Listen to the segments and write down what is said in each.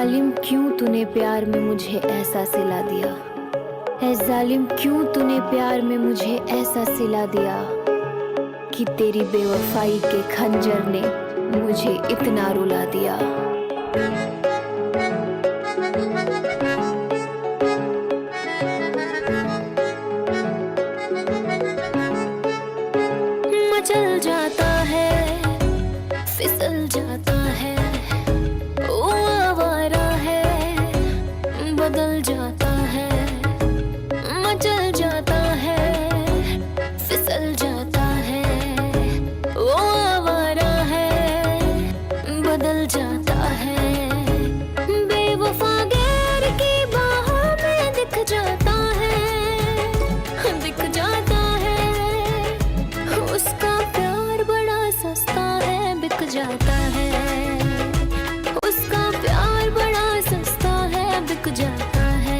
जालिम क्यों तूने प्यार में मुझे ऐसा सिला दिया। ऐ जालिम क्यों तूने प्यार में मुझे ऐसा सिला दिया कि तेरी बेवफाई के खंजर ने मुझे इतना रुला दिया। मचल जाता है, फिसल जाता है, वो आवारा है, बदल जाता है। मचल जाता है, फिसल जाता है, वो आवारा है, बदल जाता है। बेवफा गैर की बाहों में दिख जाता है, दिख जाता है। उसका प्यार बड़ा सस्ता है, बिक जाता है। उसका प्यार बड़ा सस्ता है, बिक जाता है।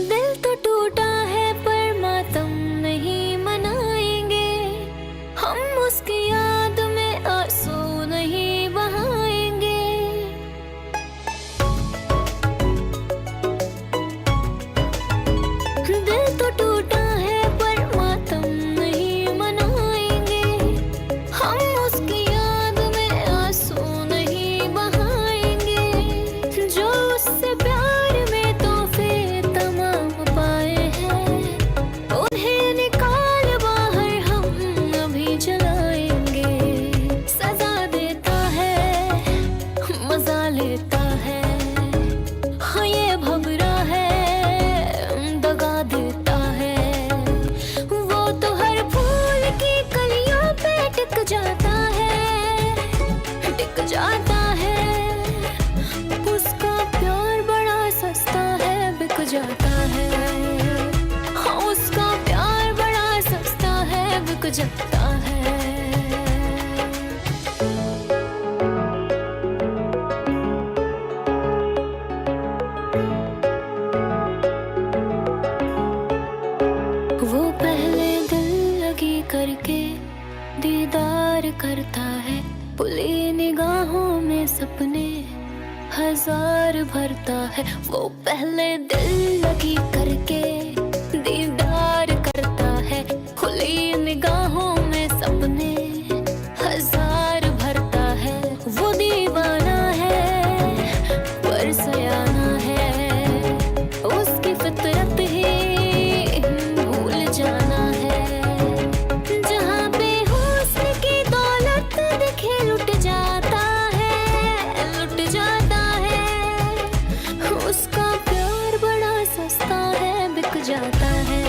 दिल तो टूटा है पर मातम नहीं मनाएंगे, हम उसकी याद में आंसू नहीं बहाएंगे। दिल तो टूटा है पर मातम नहीं मनाएंगे, हम उसकी याद में आंसू नहीं बहाएंगे। जो उससे प्यार में तोहफे तमाम पाए हैं, उन्हें निकाल बाहर हम अभी जलाएंगे। सजा देता है, मजा लेता है, हाँ ये भंवरा है, दगा देता है। वो तो हर फूल की कलियों पे टिक जाता है, टिक जाता है। उसका प्यार बड़ा सस्ता है, बिक जाता है। हाँ उसका प्यार बड़ा सस्ता है, बिक जाता है। वो पहले दिल लगी करके दीदार करता है, खुली निगाहों में सपने हजार भरता है। वो पहले दिल लगी करके दीदार करता है, खुली निगाहों में सपने हजार भरता है। वो दीवाना है पर सयाना है, उसकी फितरत ही भूल जाना है। जहाँ पे हुस्न की दौलत दिखे लुट जाता है, लुट जाता है। उसका प्यार बड़ा सस्ता है, बिक जाता है।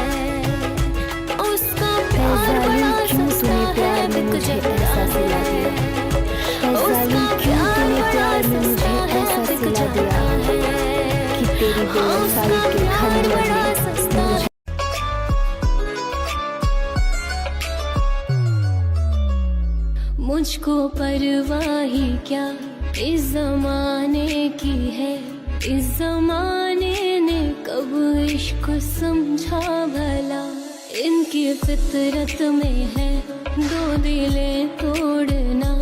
उसका प्यार बड़ा सस्ता है, बिक जाता है। उसका प्यार बड़ा सस्ता है, बिक जाता है। कि तेरी बेवफाई के खंजर ने मुझे मुझको परवाह ही क्या इस जमाने की है। इस जमाने ने कब इश्क समझा भला, इनकी फितरत में है दो दिलें तोड़ना।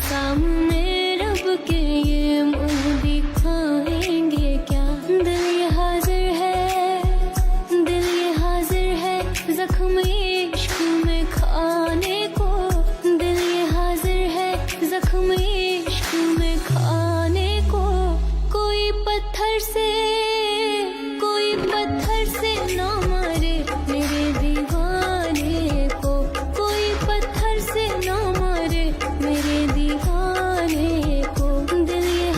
सामने रब के ये मुंह दिखाएंगे क्या। दिल ये हाजिर है, दिल ये हाजिर है जख्म इश्क में खाने को। दिल ये हाजिर है जख्म इश्क में खाने को। कोई पत्थर से ना मारे मेरे दीवाने को। कोई पत्थर से ना मारे मेरे दीवाने को। दिल ये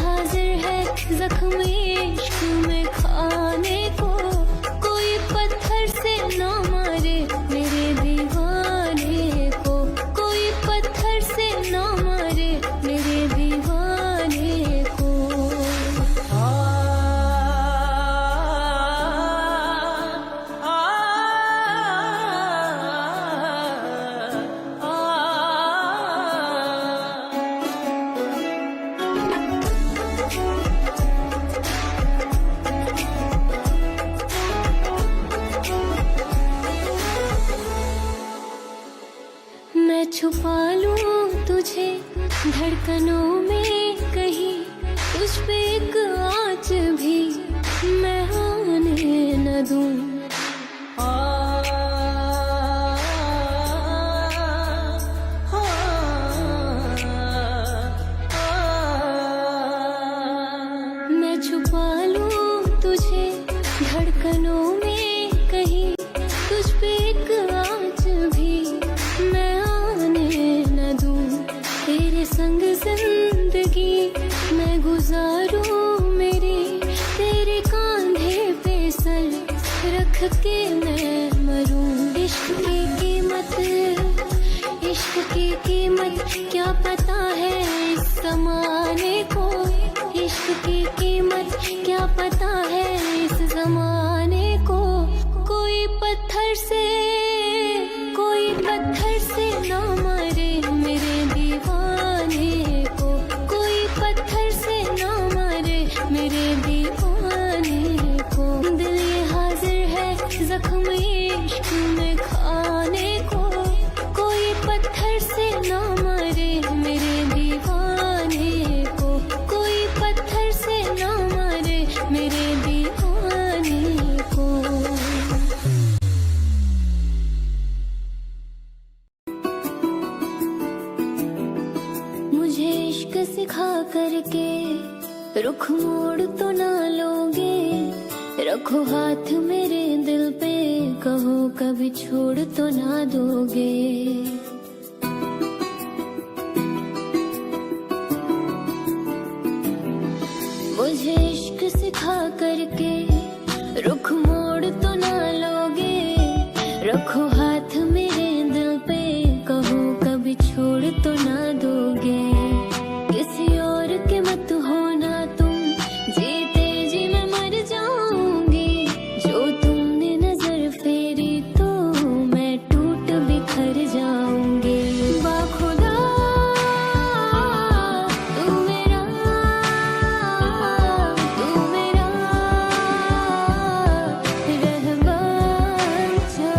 धड़कनों में कहीं तुझ पे एक आँच भी मैं आने न दूं। मैं छुपा लूं तुझे धड़कनों में कहीं तुझ पे एक आँच भी मैं आने न दूं। तेरे संग जिंदगी मैं गुजारूं मेरी, तेरे कांधे पे सर रख के मैं मरूं। इश्क की कीमत क्या पता है इस ज़माने को, इश्क की कीमत क्या पता है इस ज़माने को। कोई पत्थर से ना मारे मेरे दीवाने को, कोई पत्थर से ना मारे मेरे दीवाने को। दिल ये हाजिर है जख्म इश्क में खाने को, कोई पत्थर से ना मारे मेरे दीवाने को, कोई पत्थर से ना मारे मेरे दीवाने को। मुझे इश्क सिखा करके रुख मोड़ तो ना लोगे, रखो हाथ मेरे दिल पे, कहो कभी छोड़ तो ना दोगे। मुझे इश्क सिखा करके रुख मोड़ तो ना लोगे, रखो हाथ मेरे दिल पे, कहो कभी छोड़ तो ना दोगे। किसी और के मत होना तुम, जीते जी मैं मर जाऊंगी। जो तुमने नजर फेरी तो मैं टूट बिखर जाऊंगी। बाखुदा तू मेरा रहबा जा।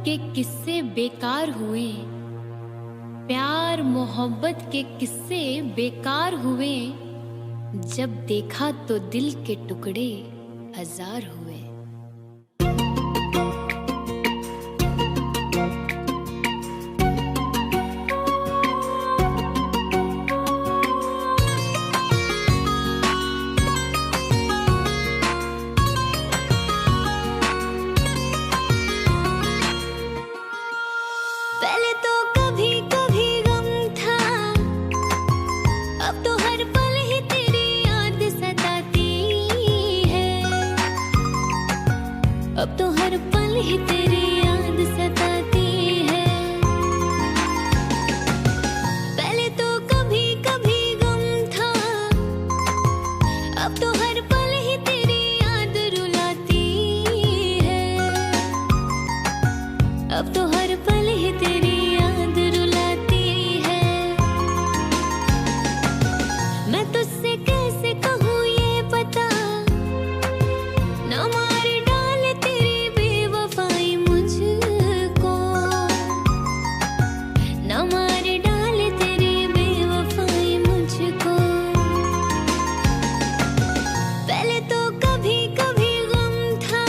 के किस्से बेकार हुए, प्यार मोहब्बत के किस्से बेकार हुए, जब देखा तो दिल के टुकड़े हजार हुए। पहले तो कभी कभी गम था, अब तो हर पल ही तेरी याद सताती है, अब तो हर पल ही तेरी याद सताती है। पहले तो कभी कभी गम था, अब तो हर पल ही तेरी याद रुलाती है, अब तो हर पल ही तेरी याद रुलाती है। मैं तुझसे कैसे कहूँ ये पता, ना मार डाले तेरी बेवफाई मुझको, ना मार डाले तेरी बेवफाई मुझको। पहले तो कभी कभी गम था,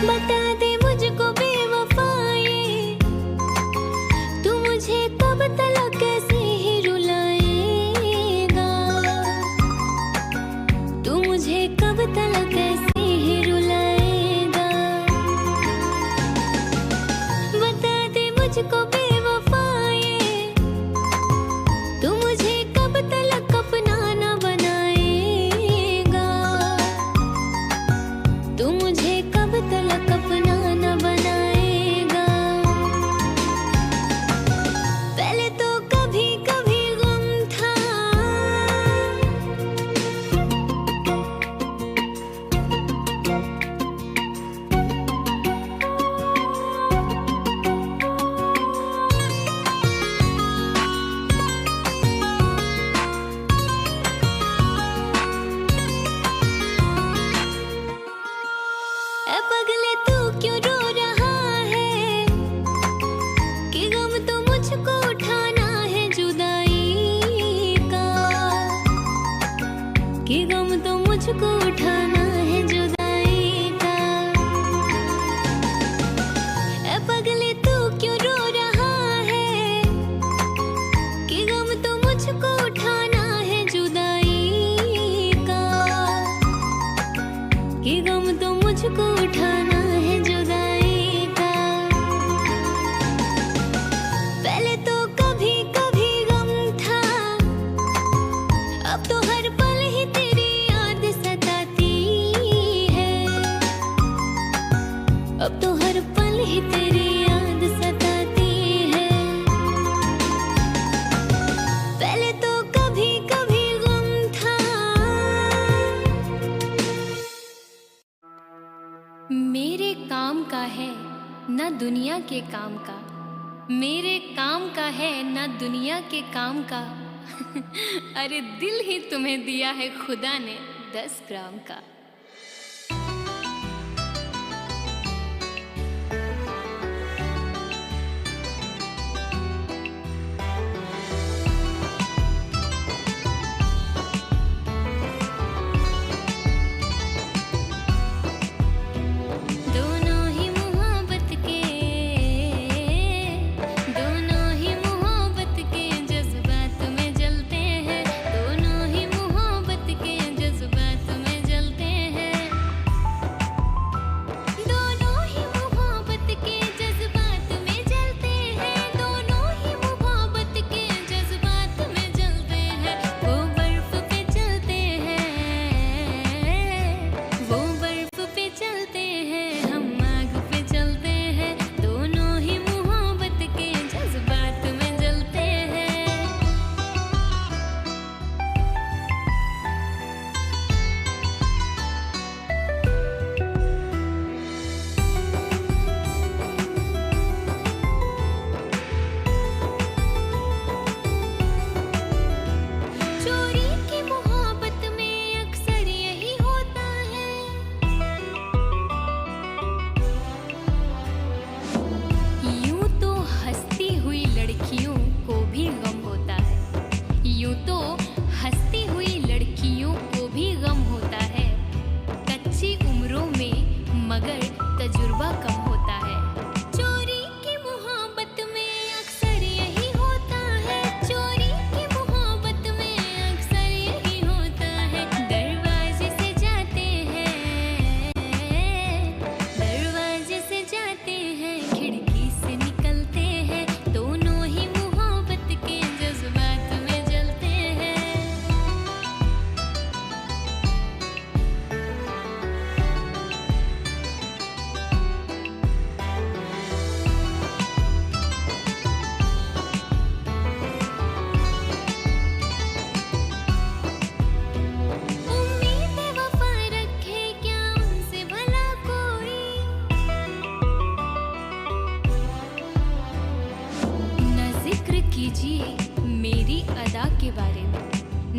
बता दे मुझको बेवफाए, तू मुझे कब तलक कैसे ही रुलाएगा, तू मुझे कब तलक कैसे ही रुलाएगा। बता दे मुझको बेवफाए, तू मुझे कब तलक अपना न बनाएगा, तू मुझे कब तलक अपना न बनाएगा। पहले तो कभी कभी गम था, ए पगले तू क्यों रो रहा है, कि गम तो मुझको उठाना है जुदाई का, कि गम तो मुझको उठाना है जुदाई का। ए पगले तू क्यों रो रहा है, कि गम तो मुझको उठाना है जुदाई का, कि गम तो मुझको उठाना है जुदाई का। पहले तो कभी कभी गम था, अब तो हर पल ही तेरी याद सताती है, अब तो हर पल ही तेरी याद सताती है। पहले तो कभी कभी गम था। मेरे काम का है न दुनिया के काम का, मेरे काम का है न दुनिया के काम का। अरे दिल ही तुम्हें दिया है खुदा ने 10 ग्राम का। दोनों ही मोहब्बत के जज्बात में जलते हैं, दोनों ही मोहब्बत के जज्बात में जलते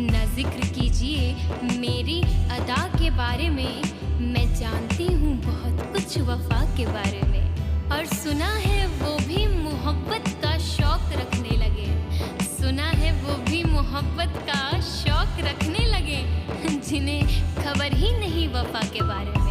ना जिक्र कीजिए मेरी अदा के बारे में, मैं जानती हूँ बहुत कुछ वफा के बारे में। और सुना है वो भी मोहब्बत का शौक रखने लगे, सुना है वो भी मोहब्बत का शौक रखने लगे, जिन्हें खबर ही नहीं वफा के बारे में।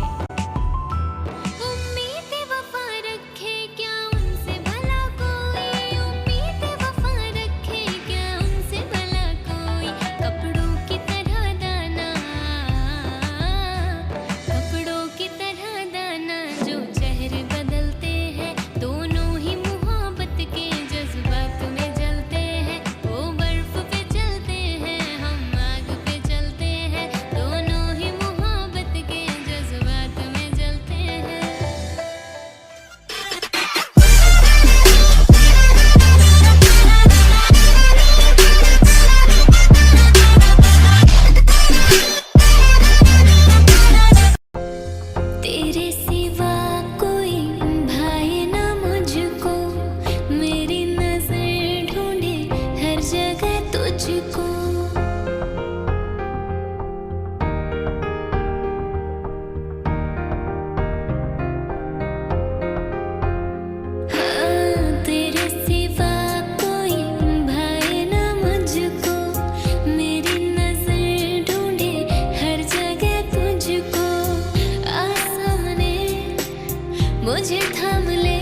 मुझे थाम ले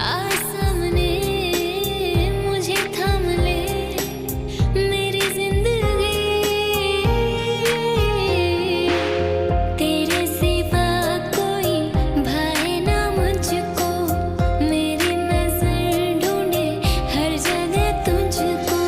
आ सामने, मुझे थाम ले मेरी जिंदगी, तेरे सिवा कोई भाए ना मुझको, मेरी नजर ढूंढे हर जगह तुझको।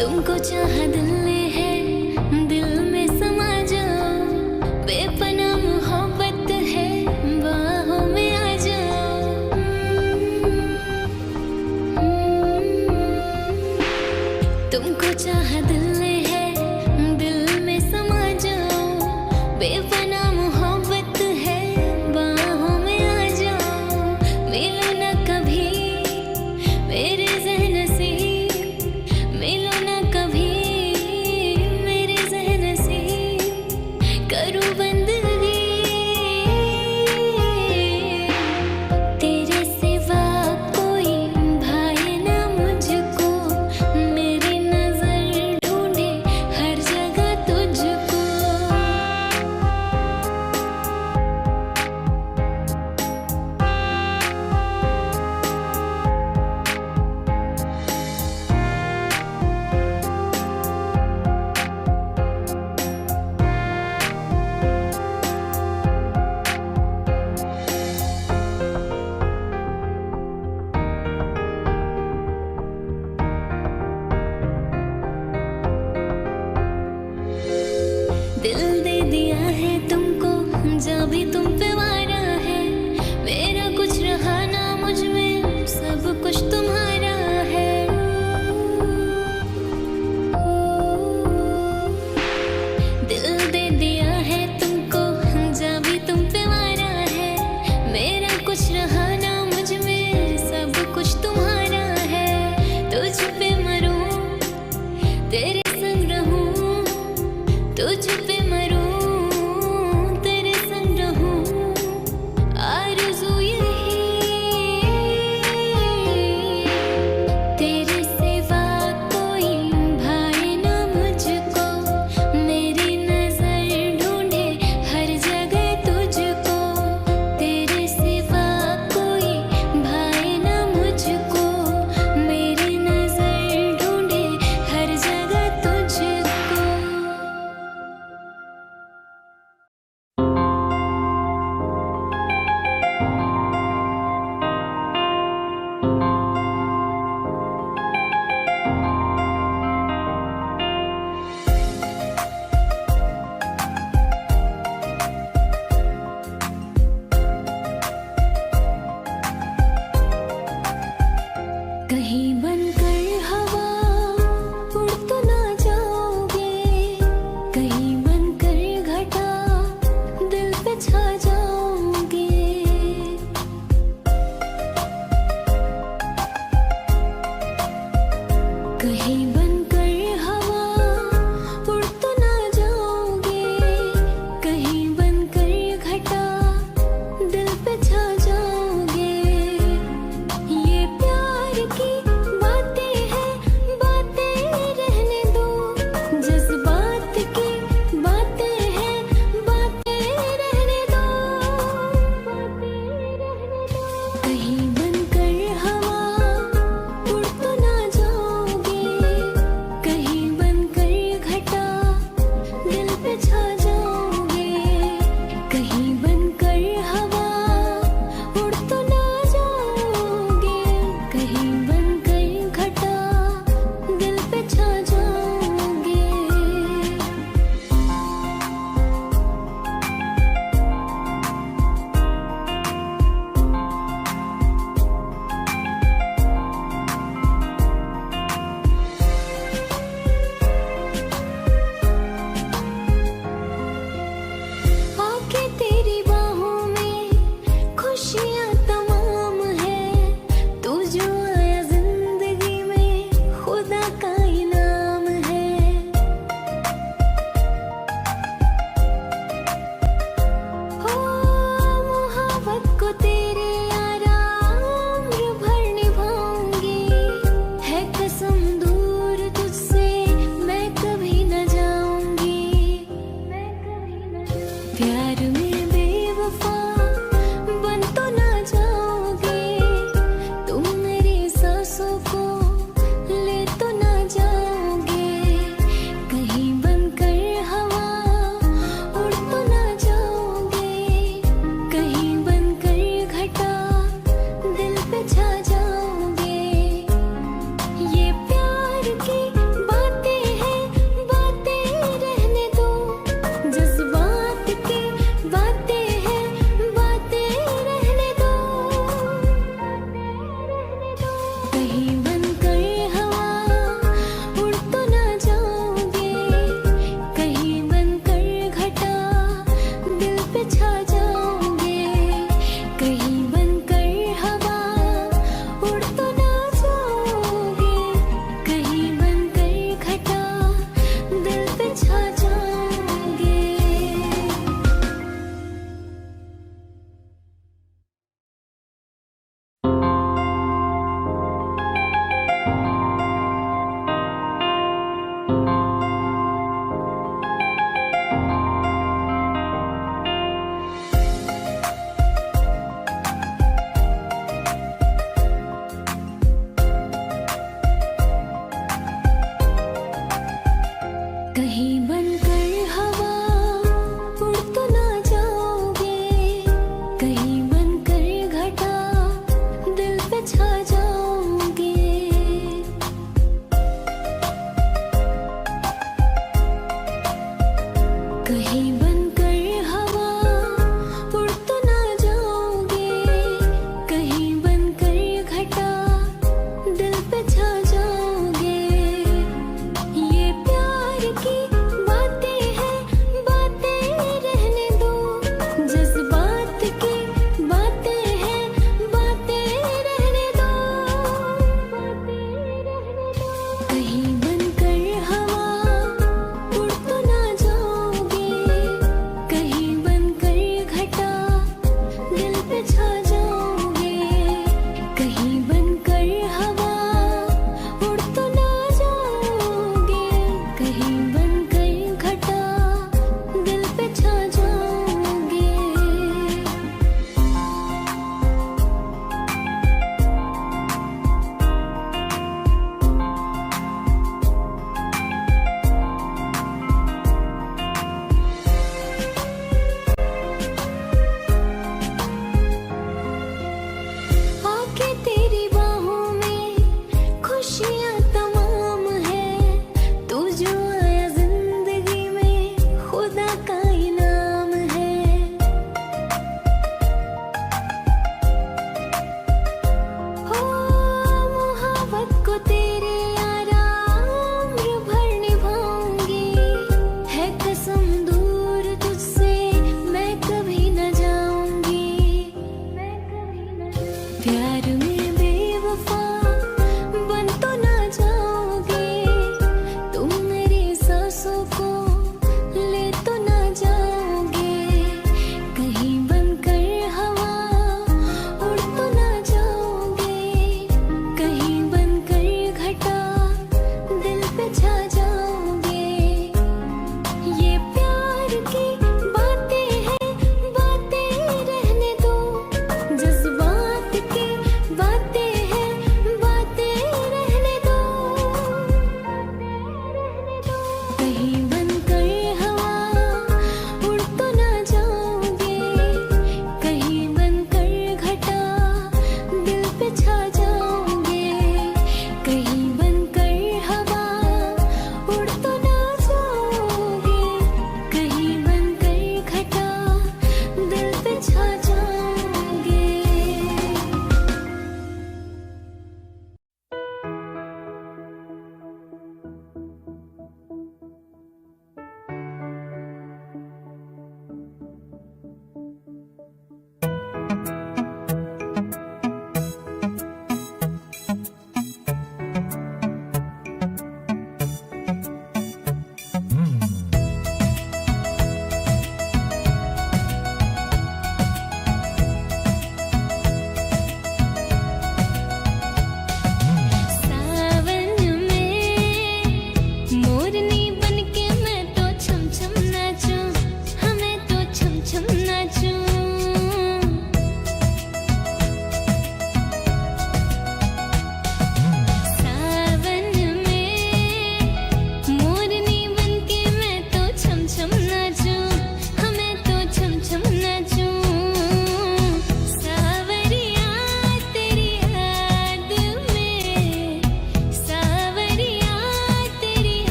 तुमको चाहा दिल ने है, दिल में समा जाओ, बेपनाह मोहब्बत है, बाहों में आ जाओ। तुमको चाहा दिल ने है, दिल में समा जाओ, बेपनाह मोहब्बत है, बाहों में आ जाओ। मिलो ना कभी मेरे ज़हन से, मिलो ना कभी मेरे ज़हन से, करूँ बंदगी तेरे सिवा कोई भाए ना मुझको, मेरी नजर ढूंढे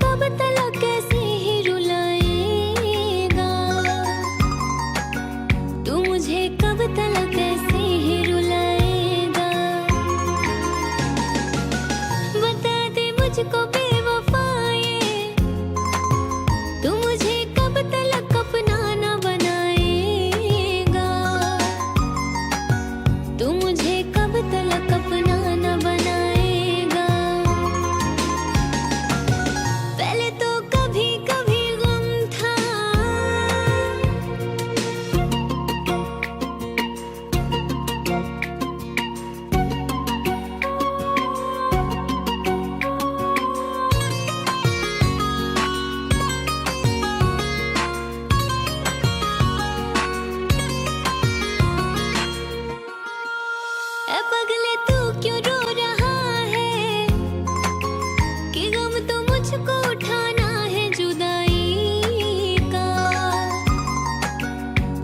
कब तलक कैसे ही रुलाएगा, तू मुझे कब तलक कैसे ही रुलाएगा। बता दे मुझको बेवफाए, तू मुझे कब तलक अपना न बनाएगा, तू मुझे कब तलक अपना न बनाएगा। पहले तो कभी कभी गम था, ए पगले तू क्यों रो रहा है, कि गम तो मुझको उठाना है जुदाई का,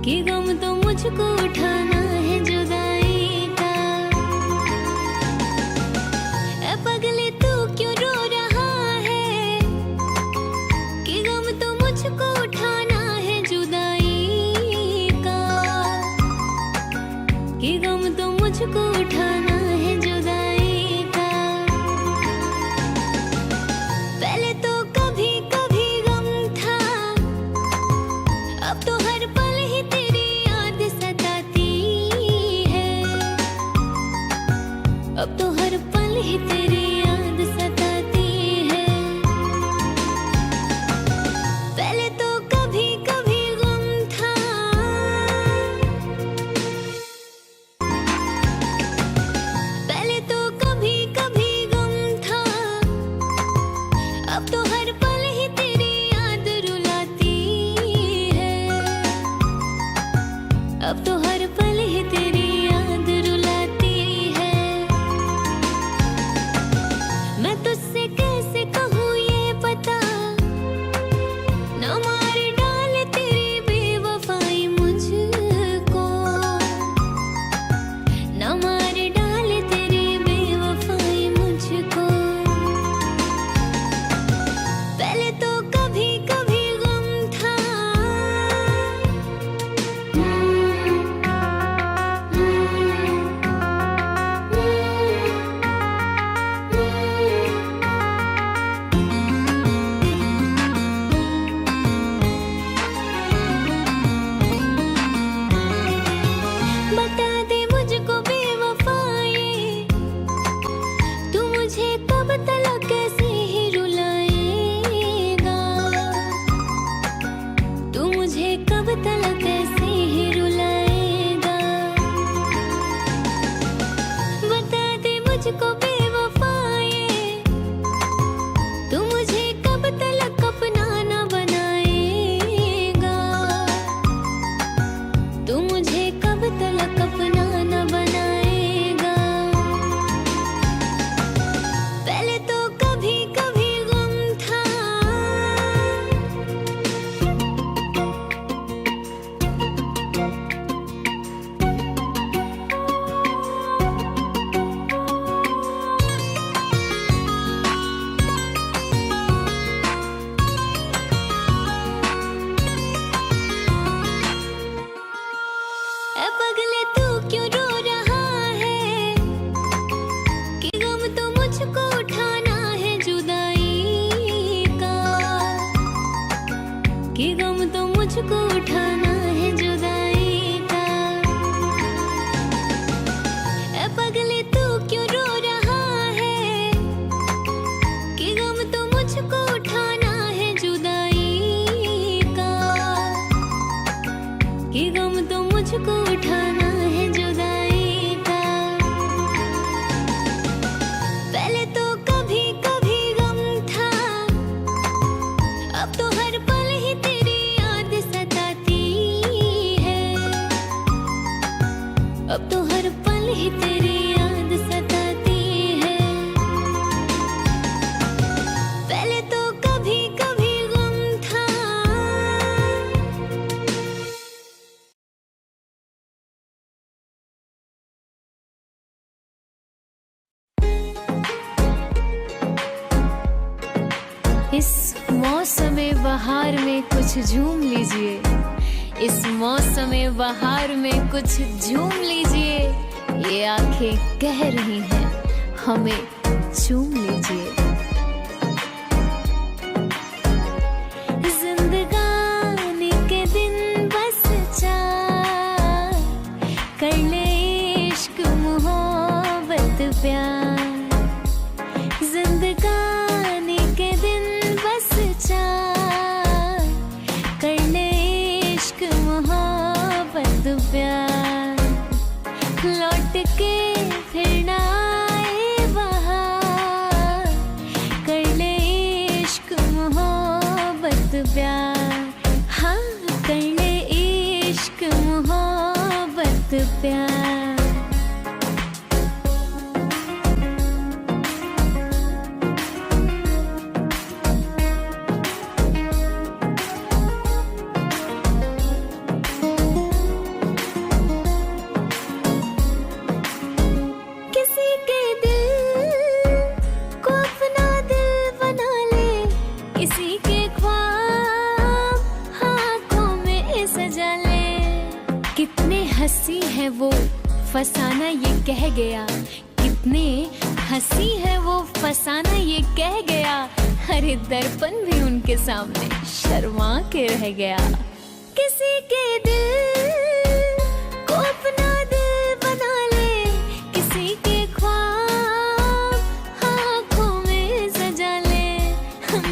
कि गम तो मुझको उठाना है जुदाई का। ए पगले तू क्यों रो रहा है, कि गम तो मुझको उठाना है जुदाई का, कि गम तो मुझको उठाना है जुदाई का। पहले तो कभी कभी गम था, अब तो हर पल ही तेरी याद सताती है, अब तो हर पल ही तेरी याद सताती है। पहले तो कभी कभी गम था, पहले तो कभी कभी गम था, अब तो हर पल ही तेरी याद रुलाती है, अब तो हर पल ही तेरी याद रुलाती है। मैं तुझसे कैसे कहूँ ये पता, न मार डाले तेरी बेवफाई मुझको, न मार डाले तेरी बेवफाई मुझको। पहले तो कभी कभी गम था, बता दे मुझको बेवफाए, तू मुझे कब तलक कैसे ही रुलाएगा, तू मुझे कब तलक कैसे ही रुलाएगा। बता दे मुझको बेवफाए, तू मुझे कब तलक अपना न बनाएगा, तू मुझे कब तलक अपना न बनाएगा। पहले तो कभी कभी गम था, ए पगले तू क्यों रो रहा है, कि गम तो मुझको उठाना है जुदाई का, कि गम तो मुझको उठाना है जुदाई का। ए पगले तू क्यों रो रहा है, कि गम तो मुझको उठाना है जुदाई का, कि गम तो मुझको उठाना है जुदाई का। पहले तो कभी कभी गम था, अब तो हर पल ही तेरी मौसमे बहार में कुछ झूम लीजिए, इस मौसमे बहार में कुछ झूम लीजिए। ये आंखें कह रही हैं हमें चूम लीजिए। जिंदगानी के दिन बस चार, कर ले इश्क मोहब्बत प्यार। जिंदगानी के दिन बस चार, कर ले इश्क मोहब्बत प्यार। लौट के फिर ना आए बहार, कर ले इश्क मोहब्बत प्यार। हाँ, कर ले इश्क मोहब्बत प्यार। किसी के दिल को अपना दिल बना ले, किसी के ख्वाब आँखों में सजा ले। कितने हंसी है वो फसाना ये कह गया, कितने हंसी है वो फसाना ये कह गया। अरे दर्पण भी उनके सामने शर्मा के रह गया। किसी के दिल को अपना दिल बना ले, किसी के ख्वाब आँखों में सजा ले।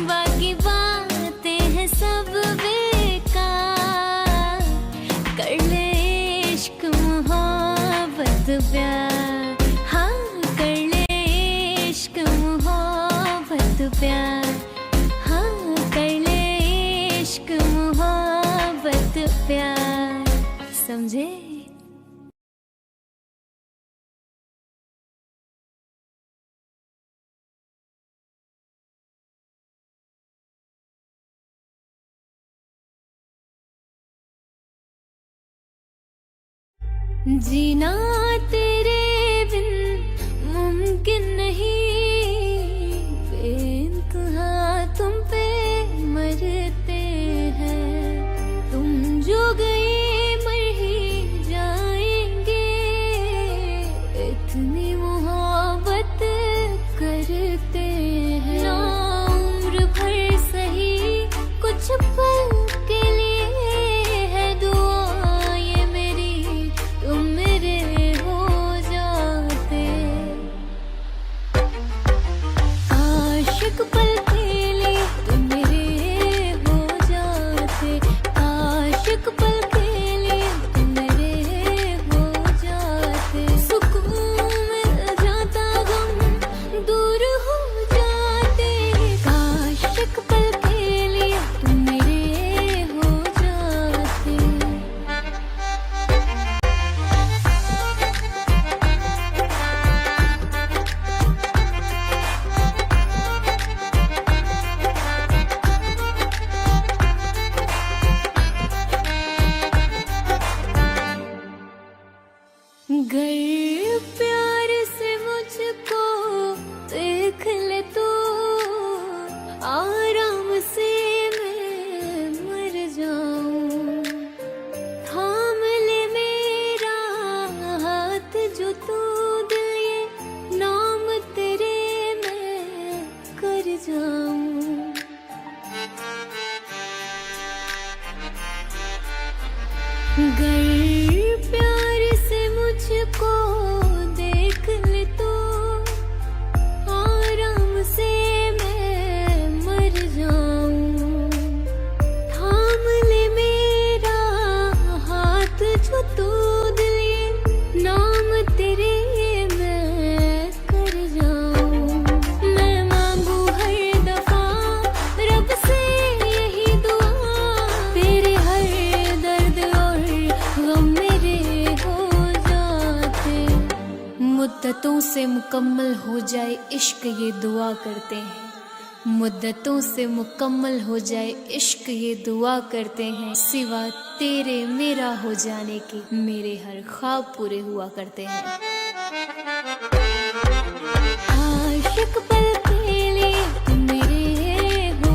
बाकी बातें हैं सब बेकार, कर ले इश्क मोहब्बत प्यार। हाँ, कर ले इश्क मोहब्बत प्यार। हाँ, कर ले इश्क मोहब्बत प्यार। समझे? जीना तेरे बिन मुमकिन नहीं, बेइंतहा तुम पे मरते हैं। तुम जो गए मर ही जाएंगे, इतनी मोहब्बत करते हैं। ना उम्र भर सही कुछ पल के लिए है दुआ ये मेरी, तुम मेरे हो जाते। आशिक पल के लिए तुम मेरे हो जाते। आशिक पल के लिए तुम मेरे हो जाते। सुकून मिल जाता, गम दूर हो जाते। आशिक पल के लिए तुम मेरे हो जाते। गर प्यार से मुझको देख ले तो, आराम से मैं मर जाऊं। थाम ले मेरा हाथ जो तू दिल, ये नाम तेरे मैं कर जाऊं। गर प्यार से मुझको देख ले तो, आराम से मैं मर जाऊं। थाम ले मेरा हाथ जो तू दिल, ये नाम तेरे मैं कर जाऊं। मैं मांगू हर दफा रब से यही दुआ, तेरे हर दर्द और गम मेरे हो जाते। मुद्दतों से मुकम्मल हो जाए इश्क ये दुआ करते हैं। मुद्दतों से मुकम्मल हो जाए इश्क ये दुआ करते हैं। सिवा तेरे मेरा हो जाने के मेरे हर ख्वाब पूरे हुआ करते हैं। आशिक पल के लिए तुम मेरे हो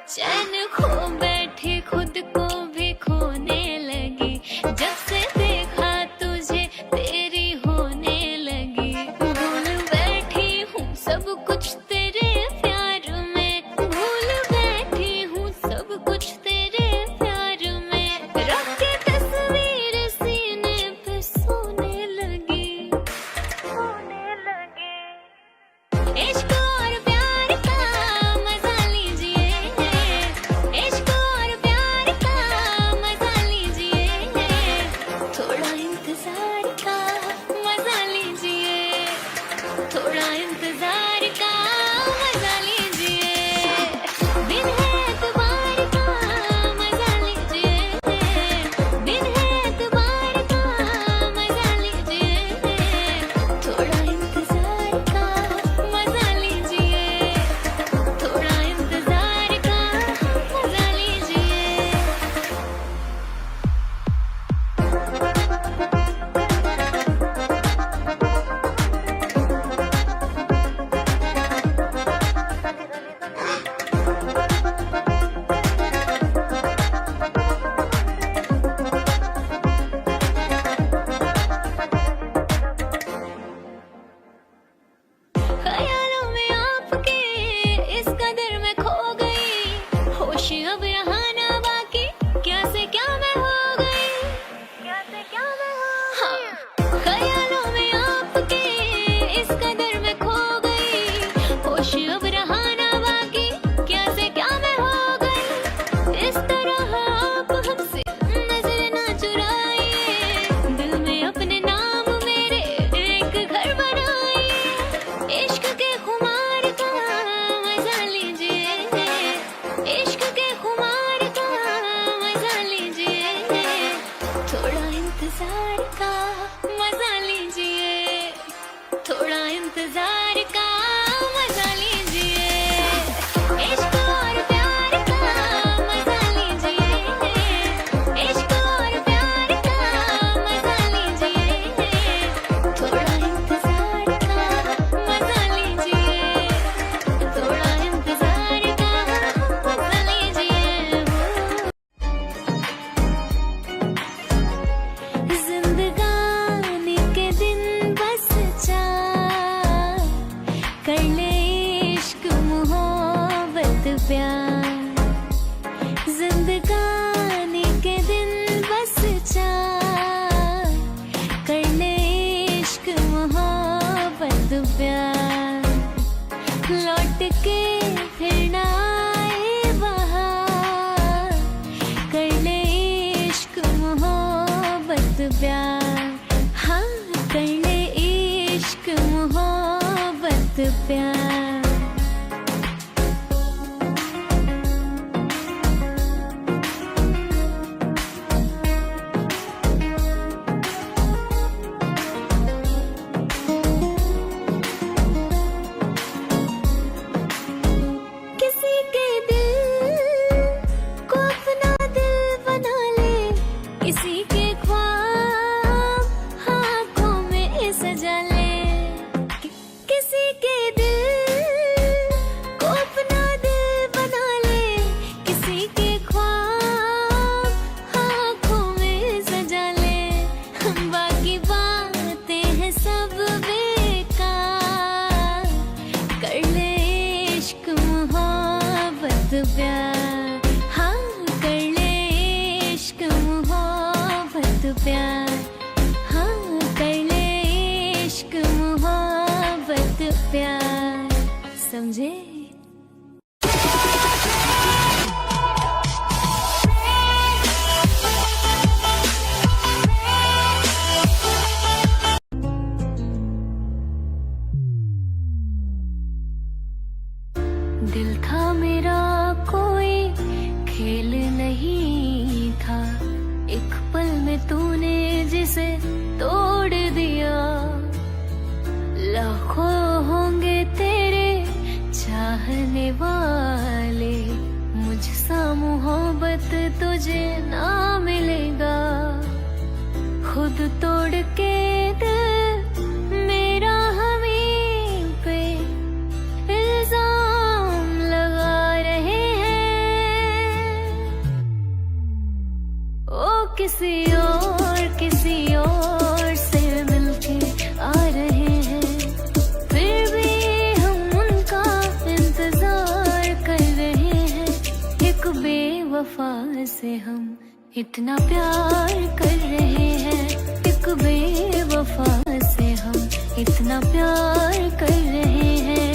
चैन खो बैठी खुद को भी खोने लगी, जब से देखा तुझे तेरी होने लगी। भूल बैठी हूँ सब कुछ तेरे प्यार में, भूल बैठी हूँ सब कुछ तेरे प्यार में। रख के तस्वीर सीने पे सोने लगी, सोने लगी। इश्क और प्यार का मजा लीजिए, इश्क और प्यार का मजा लीजिए, थोड़ा इंतजार का मजा लीजिए, थोड़ा इंतजार का मजा लीजिए। दिन है एतबार का मजा लीजिए, दिन है एतबार का मजा लीजिए, थोड़ा इंतजार का मजा लीजिए, थोड़ा इंतजार का मजा लीजिए। ख्यालों में आपके इस कदर में खो गई, होश अब यहाँ ना बाकी, क्या से क्या मैं हो गई, क्या से क्या मैं हो गई। ख्यालों में आपके इस कदर में खो गई, होश अब रहा ना बाकी, क्या से क्या मैं हो गई। इस तरह आप हमसे नजर ना चुराइए, दिल में अपने नाम मेरे एक घर बनाइए। इश्क के खुमार का मजा लीजिए, इश्क के खुमार का मजा लीजिए, थोड़ा इंतजार का मजा लीजिए, थोड़ा इंतजार का मजा लीजिए। इश्क और प्यार का मजा लीजिए, इश्क और प्यार का मजा लीजिए, थोड़ा इंतजार का मजा लीजिए, थोड़ा इंतजार का मजा लीजिए। जिंदगानी के दिन बस चार कर ले इश्क मोहब्बत प्यार, जिंदगानी के दिन बस चार कर ले इश्क मोहब्बत प्यार। लौट के फिर ना आए बहार, कर ले इश्क मोहब्बत प्यार, हाँ कर ले इश्क मोहब्बत प्यार। किसी के दिल को अपना दिल बना ले, किसी के ख्वाब आँखों में सजा ले। किसी के दिल को अपना दिल बना ले, किसी के ख्वाब आँखों में सजा ले। बाकी बातें हैं सब बेकार, कर ले इश्क मोहब्बत प्यार, हाँ कर ले इश्क मोहब्बत प्यार, हाँ कर ले इश्क मोहब्बत प्यार। समझे? दिल था मेरा कोई खेल नहीं था, एक पल में तूने जिसे तोड़ दिया। लाखों होंगे तेरे चाहने वाले, मुझसा मोहब्बत तुझे ना मिलेगा। खुद तोड़ के दिल मेरा हमें पे इल्जाम लगा रहे हैं। किसी और से मिलके आ रहे हैं, फिर भी हम उनका इंतजार कर रहे हैं। एक बेवफा से हम इतना प्यार कर रहे हैं, एक बेवफा से हम इतना प्यार कर रहे हैं।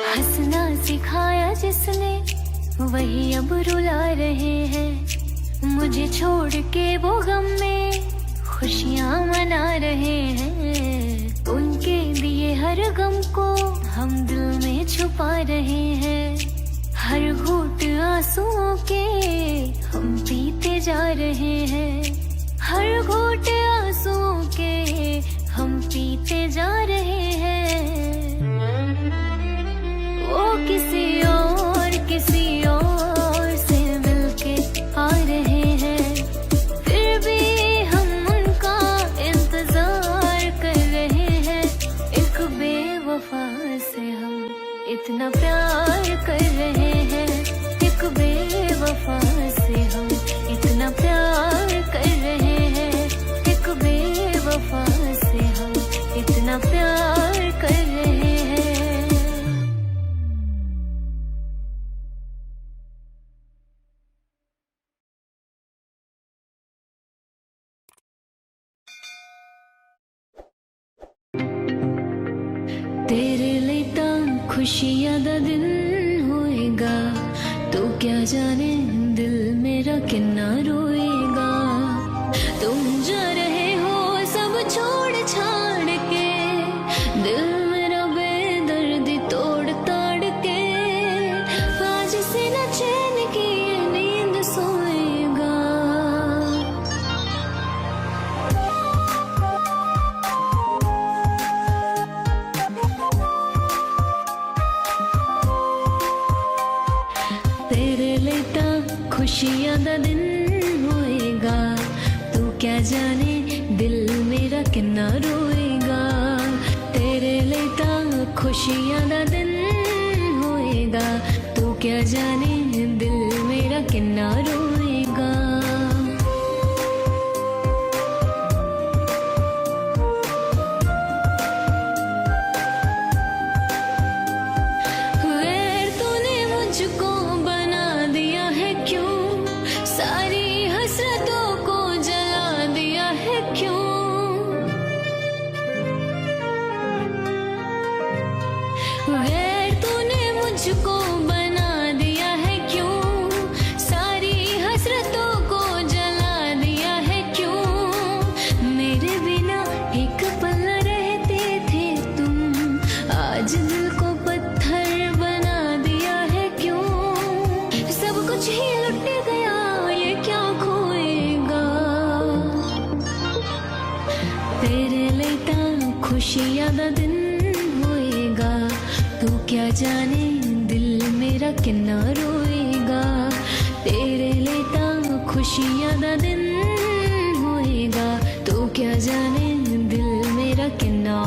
हंसना सिखाया जिसने वही अब रुला रहे हैं, मुझे छोड़ के वो गम में खुशियाँ मना रहे हैं। उनके दिए हर गम को हम दिल में छुपा रहे हैं, हर घूंट आंसुओं के हम पीते जा रहे हैं, हर घूंट आंसुओं के हम पीते जा रहे हैं। वो किसी और से मिलके आ रहे हैं, फिर भी हम उनका इंतजार कर रहे हैं। एक बेवफा से हम इतना प्यार कर रहे हैं, एक बेवफा से हम इतना प्यार कर रहे हैं, एक बेवफा से हम इतना प्यार कर रहे हैं। तेरे लिए ਤਾਂ खुशियां दा दिन होएगा, तो क्या जाने दिल मेरा कितना रोएगा। तुम जा रहे हो सब छोड़ छाड़ के, दिल मेरा बेदर्दी तोड़ ताड़ के, आज से न चैन की ये नींद सोएगा। तेरे लिए ਤਾਂ खुशियां दा दिन होएगा, तू क्या जाने दिल मेरा कितना रोएगा। तेरे लिए ਤਾਂ खुशियां दा दिन होएगा, तू क्या जाने दिल मेरा कितना रोएगा। गैर तूने मुझको बना दिया है क्यों, सारी हसरतों को जला दिया है क्यों। गैर तूने मुझको बना दिया है क्यों, सारी हसरतों को जला दिया है क्यों। मेरे बिना एक पल न रहते थे तुम, आज दिल को पत्थर बना दिया है क्यों। सब कुछ ही लुट गया, ये क्या खोएगा। तेरे लिए ਤਾਂ खुशियां दा दिन होएगा, तू क्या जाने दिल मेरा कितना रोएगा। तेरे लिए ਤਾਂ खुशियां दा दिन होएगा, तू क्या जाने दिल मेरा कितना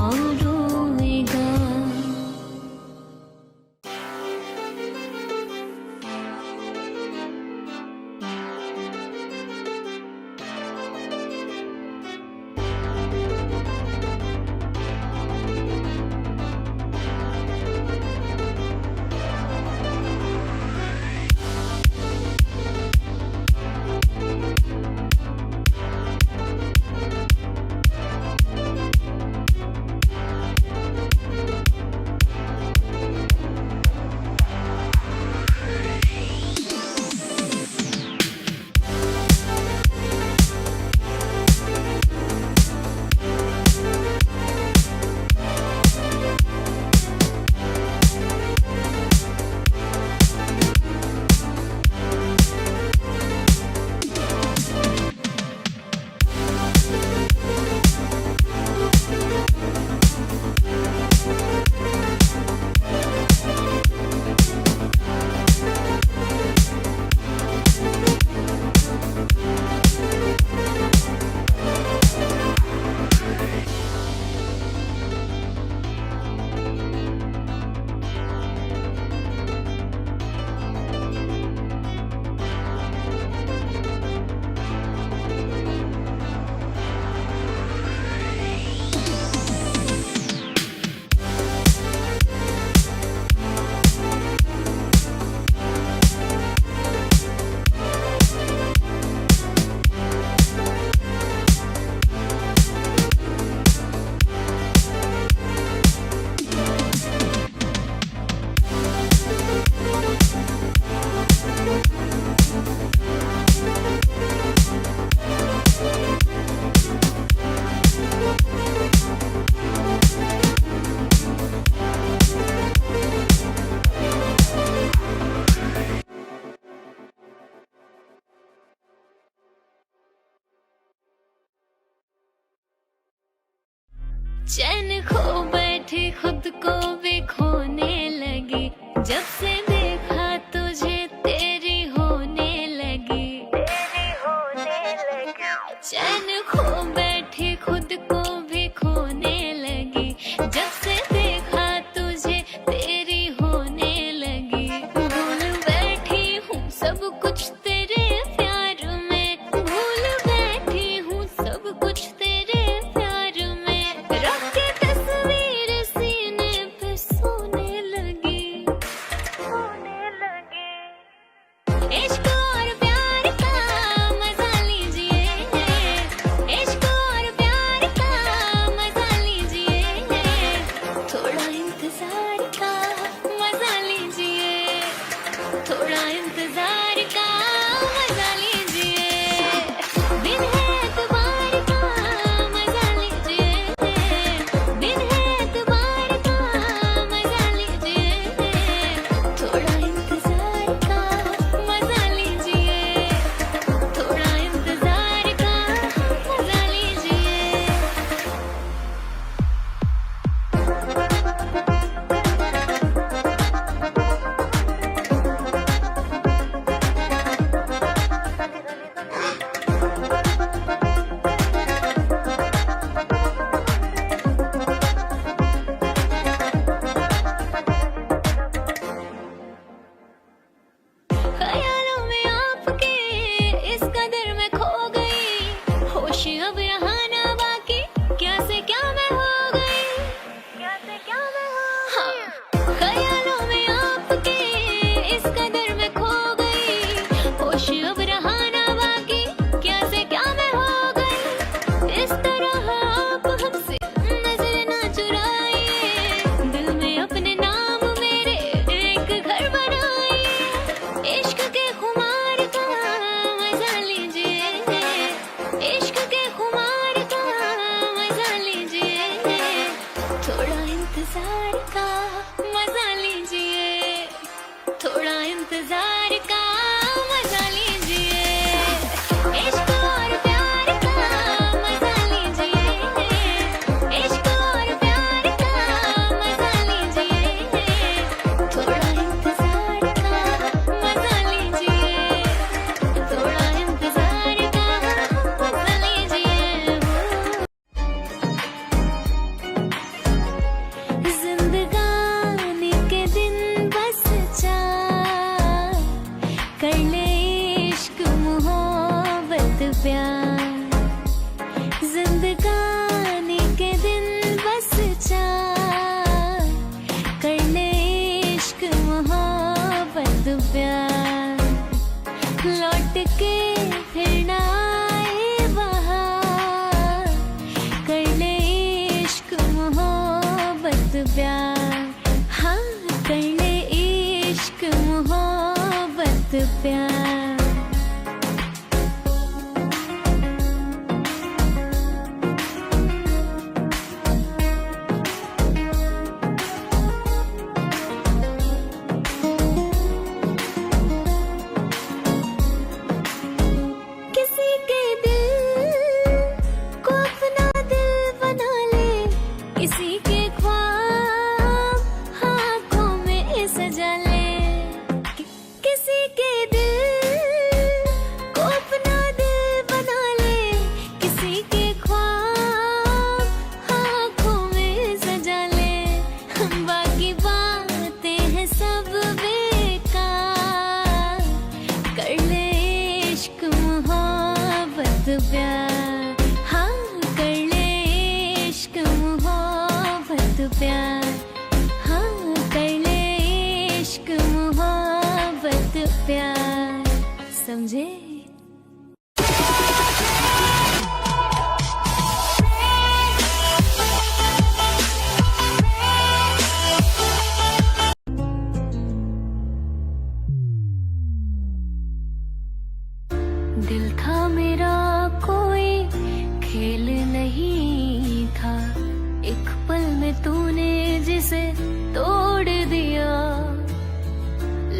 रोएगा। चैन खो बैठी खुद को भी खोने लगी, जब से देखा तुझे तेरी होने लगी। चैन खो बैठी खुद को भी खोने लगी, जब से देखा तुझे तेरी होने लगी। भूल बैठी हूँ सब कुछ तेरे प्यार में, भूल बैठी हूँ सब कुछ तेरे प्यार में। रख के तस्वीर सीने पे सोने लगी। इश्क और प्यार का मजा लीजिए, इश्क और प्यार का मजा लीजिए, थोड़ा इंतजार का मजा लीजिए, थोड़ा इंतजार का मजा लीजिए। दिन है एतबार का मजा लीजिए, दिन है एतबार का मजा लीजिए, थोड़ा इंतजार का मजा लीजिए, थोड़ा इंतजार का मजा लीजिए। ख्यालों में आपके इस कदर में खो गई, होश अब यहाँ ना बाकी, क्या से क्या मैं हो गई, क्या से क्या मैं हो गई। ख्यालों में आपके इस कदर में खो गई, होश अब रहा ना बाकी, क्या से क्या मैं हो गई। इस तरह आप हमसे नजर ना चुराइए, दिल में अपने नाम मेरे एक घर बनाइए। इश्क के खुमार का मजा लीजिए, इश्क के खुमार का मजा लीजिए, थोड़ा इंतजार का मजा लीजिए, थोड़ा इंतजार का मजा लीजिए। इश्क और प्यार का मजा लीजिए, इश्क और प्यार का मजा लीजिए, थोड़ा इंतजार का मजा लीजिए, थोड़ा इंतजार का मजा लीजिए। जिंदगानी के दिन बस चार, कर ले इश्क मोहब्बत प्यार। जिंदगानी के दिन बस चार, कर ले इश्क मोहब्बत प्यार। लौट के फिर ना आए बहार, कर ले इश्क मोहब्बत प्यार। हाँ, कर ले इश्क मोहब्बत प्यार। किसी के दिल को अपना दिल बना ले, किसी के ख्वाब आँखों में सजा ले। किसी के दिल को अपना दिल बना ले, किसी के ख्वाब आँखों में सजा ले। बाकी बातें हैं सब बेकार, कर ले इश्क मोहब्बत प्यार। हाँ, कर ले इश्क मोहब्बत प्यार। हाँ, कर ले इश्क मोहब्बत प्यार। समझे? दिल था मेरा कोई खेल नहीं था, एक पल में तूने जिसे तोड़ दिया।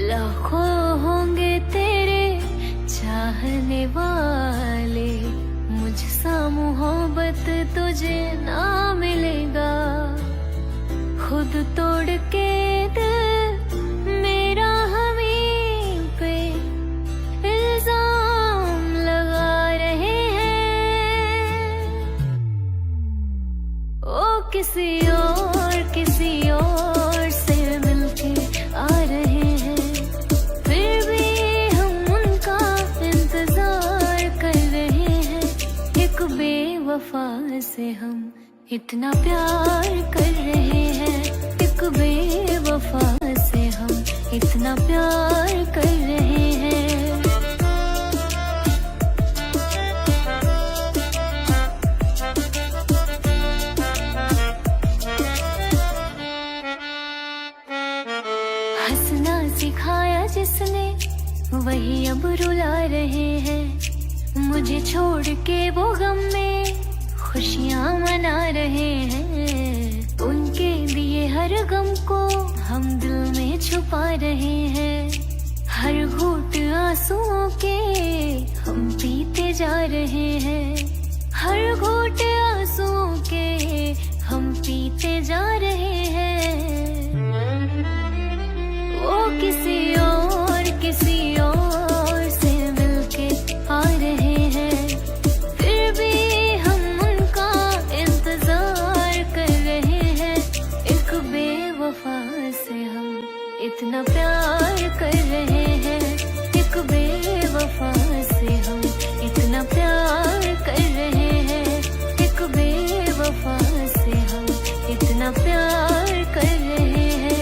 लाखों होंगे तेरे चाह मोहब्बत तुझे ना मिलेगा। खुद तोड़ के दिल मेरा हमें पे इल्जाम लगा रहे हैं। ओ किसी और से मिलके आ रहे हैं, फिर भी हम उनका इंतजार कर रहे हैं। एक बेवफा से हम इतना प्यार कर रहे हैं, एक बेवफा से हम इतना प्यार कर रहे हैं। हंसना सिखाया जिसने वही अब रुला रहे हैं। मुझे छोड़ के वो गम में खुशियाँ मना रहे हैं। उनके दिए हर गम को हम दिल में छुपा रहे हैं। हर घूंट आंसुओं के हम पीते जा रहे हैं। हर घूंट आंसुओं के हम पीते जा रहे हैं। वो किसी और से मिलके आ रहे हैं, फिर भी हम उनका इंतजार कर रहे हैं। एक बेवफा से हम इतना प्यार कर रहे हैं, एक बेवफा से हम इतना प्यार कर रहे हैं। एक बेवफा से हम इतना प्यार कर रहे हैं।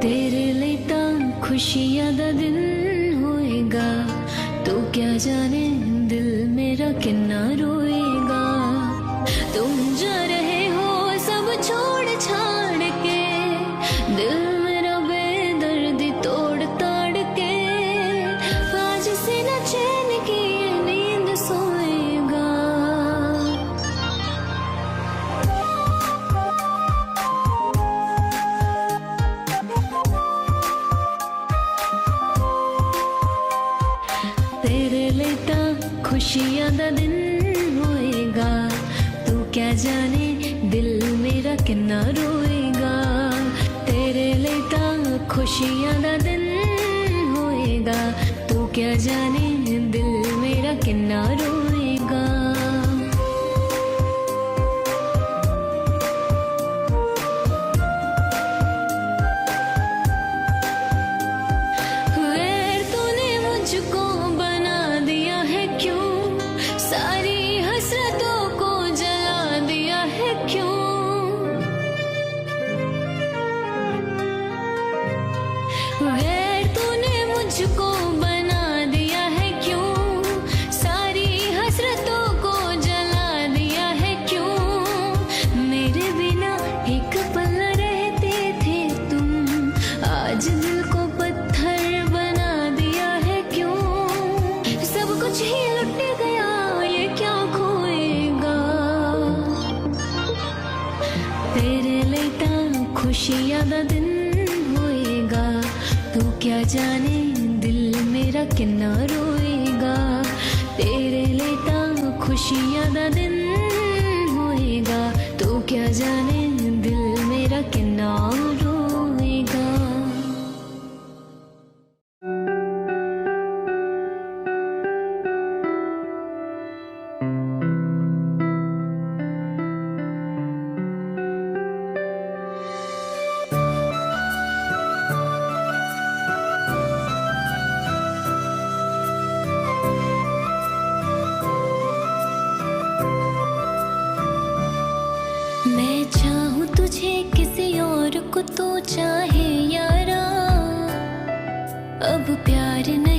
तेरे लिए खुशियां दा दिन होएगा, तू क्या जाने दिल मेरा किन्ना रोएगा। तुम जा रहे हो सब छोड़ छाड़ के, दिल मेरा बेदर्दी तोड़ ताड़ के। आज से न चैन की ये नींद सोएगा। तेरे लिए खुशियां दा दिन होएगा, तू क्या जाने दिल मेरा किन्ना रोएगा। तेरे तेरे लिए तां खुशियां दा दिन होएगा, तू क्या जाने दिल मेरा किन्ना रोएगा। गैर तूने मुझको बना दिया है क्यों, सारी हसरतों को जला दिया है क्यों। गैर तूने मुझको बना दिया है क्यों, सारी हसरतों को जला दिया है क्यों। मेरे बिना एक पल रहते थे तुम, आज दिल को पत्थर बना दिया है क्यों। सब कुछ ही लुट गया, ये क्या खोएगा। तेरे लिए तां खुशियां दा दिन होएगा, तू क्या जाने दिल मेरा किन्ना रोएगा। तेरे लिए तां खुशियां दा दिन होएगा, तू क्या जाने दिल मेरा किन्ना रोएगा। मैं चाहूँ तुझे किसी और को तो चाहे यारा, अब प्यार नहीं